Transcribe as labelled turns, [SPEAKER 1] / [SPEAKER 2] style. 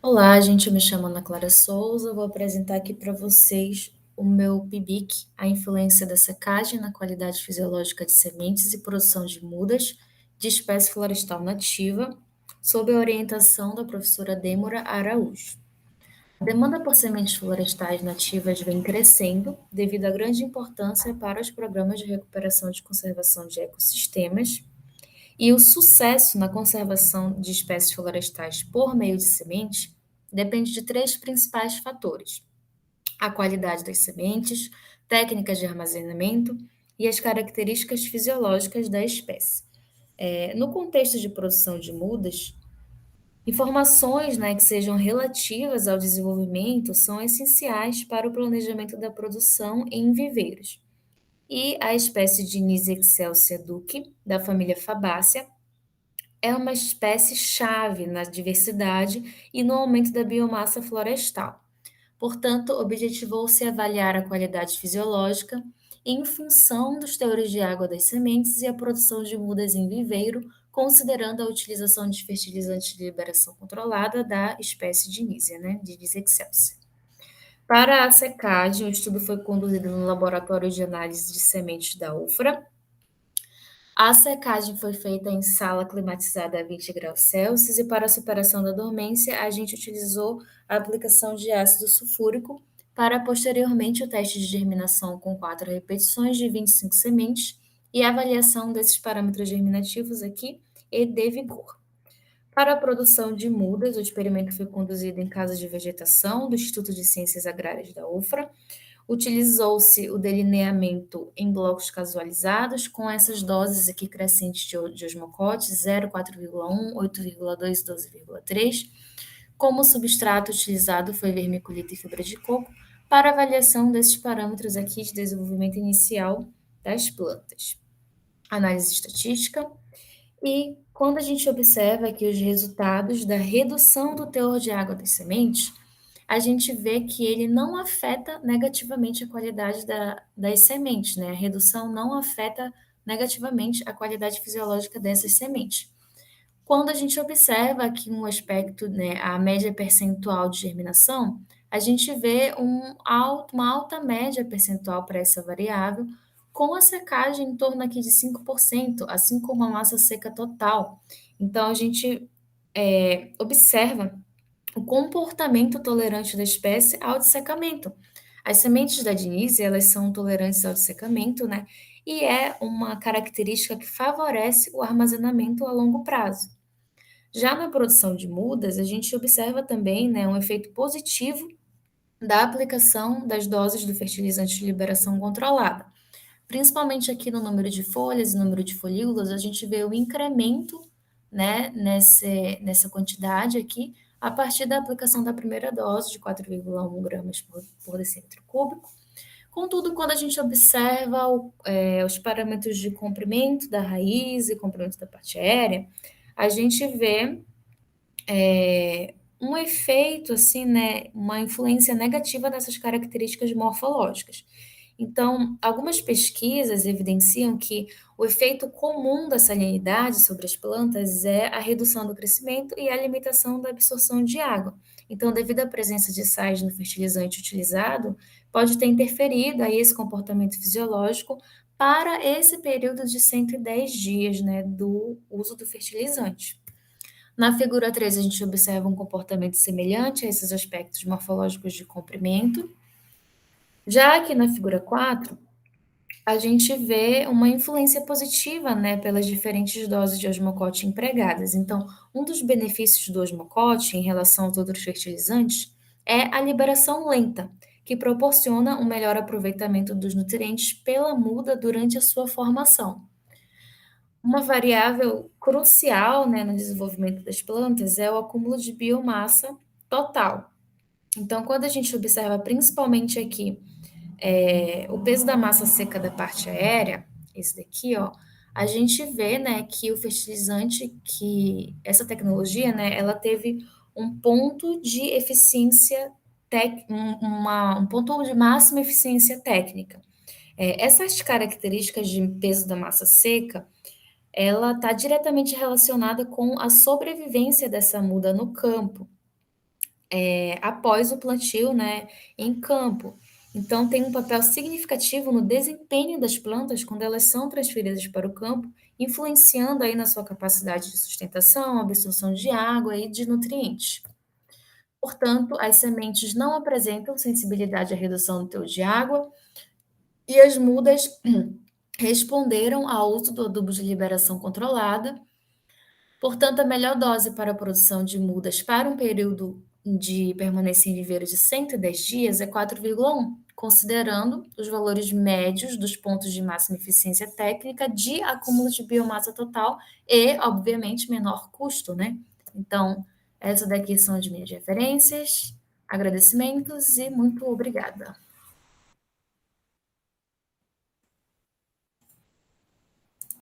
[SPEAKER 1] Olá, gente, eu me chamo Ana Clara Souza, vou apresentar aqui para vocês o meu PIBIC, a influência da secagem na qualidade fisiológica de sementes e produção de mudas de espécie florestal nativa, sob a orientação da professora Dêmora Araújo. A demanda por sementes florestais nativas vem crescendo devido à grande importância para os programas de recuperação e de conservação de ecossistemas e o sucesso na conservação de espécies florestais por meio de sementes depende de três principais fatores: a qualidade das sementes, técnicas de armazenamento e as características fisiológicas da espécie. No contexto de produção de mudas, informações, né, que sejam relativas ao desenvolvimento são essenciais para o planejamento da produção em viveiros. E a espécie de Nise excelsa duque, da família Fabácea, é uma espécie-chave na diversidade e no aumento da biomassa florestal. Portanto, objetivou-se avaliar a qualidade fisiológica em função dos teores de água das sementes e a produção de mudas em viveiro, considerando a utilização de fertilizantes de liberação controlada da espécie de Nísia, né, de Nisia excelsa. Para a secagem, o estudo foi conduzido no Laboratório de Análise de Sementes da UFRA. A secagem foi feita em sala climatizada a 20 graus Celsius e para a superação da dormência, a gente utilizou a aplicação de ácido sulfúrico para posteriormente o teste de germinação com 4 repetições de 25 sementes e a avaliação desses parâmetros germinativos aqui e de vigor. Para a produção de mudas, o experimento foi conduzido em casa de vegetação do Instituto de Ciências Agrárias da UFRA. Utilizou-se o delineamento em blocos casualizados, com essas doses aqui crescentes de osmocote, 0, 4,1, 8,2 e 12,3. Como substrato utilizado foi vermiculita e fibra de coco, para avaliação desses parâmetros aqui de desenvolvimento inicial das plantas. Análise estatística. E quando a gente observa aqui os resultados da redução do teor de água das sementes, a gente vê que ele não afeta negativamente a qualidade das sementes, né? A redução não afeta negativamente a qualidade fisiológica dessas sementes. Quando a gente observa aqui um aspecto, né, a média percentual de germinação, a gente vê uma alta média percentual para essa variável, com a secagem em torno aqui de 5%, assim como a massa seca total. Então, a gente observa o comportamento tolerante da espécie ao dessecamento. As sementes da Dinise, elas são tolerantes ao dessecamento, né? E é uma característica que favorece o armazenamento a longo prazo. Já na produção de mudas, a gente observa também, né, um efeito positivo da aplicação das doses do fertilizante de liberação controlada. Principalmente aqui no número de folhas e número de folículos, a gente vê o incremento, né, nessa quantidade aqui, a partir da aplicação da primeira dose de 4,1 gramas por decímetro cúbico. Contudo, quando a gente observa os parâmetros de comprimento da raiz e comprimento da parte aérea, a gente vê um efeito, assim, né, uma influência negativa dessas características morfológicas. Então, algumas pesquisas evidenciam que o efeito comum da salinidade sobre as plantas é a redução do crescimento e a limitação da absorção de água. Então, devido à presença de sais no fertilizante utilizado, pode ter interferido aí esse comportamento fisiológico para esse período de 110 dias, né, do uso do fertilizante. Na figura 3, a gente observa um comportamento semelhante a esses aspectos morfológicos de comprimento. Já aqui na figura 4, a gente vê uma influência positiva, né, pelas diferentes doses de osmocote empregadas. Então, um dos benefícios do osmocote em relação aos outros fertilizantes é a liberação lenta, que proporciona um melhor aproveitamento dos nutrientes pela muda durante a sua formação. Uma variável crucial, né, no desenvolvimento das plantas é o acúmulo de biomassa total. Então, quando a gente observa principalmente aqui o peso da massa seca da parte aérea, esse daqui, ó, a gente vê, né, que o fertilizante, que essa tecnologia, né, ela teve um ponto de eficiência, um ponto de máxima eficiência técnica. Essas características de peso da massa seca ela está diretamente relacionada com a sobrevivência dessa muda no campo. após o plantio, né, em campo. Então, tem um papel significativo no desempenho das plantas quando elas são transferidas para o campo, influenciando aí na sua capacidade de sustentação, absorção de água e de nutrientes. Portanto, as sementes não apresentam sensibilidade à redução do teor de água e as mudas responderam ao uso do adubo de liberação controlada. Portanto, a melhor dose para a produção de mudas para um período de permanência em viveiro de 110 dias é 4,1, considerando os valores médios dos pontos de máxima eficiência técnica de acúmulo de biomassa total e, obviamente, menor custo, né? Então, essa daqui são as minhas referências, agradecimentos e muito obrigada.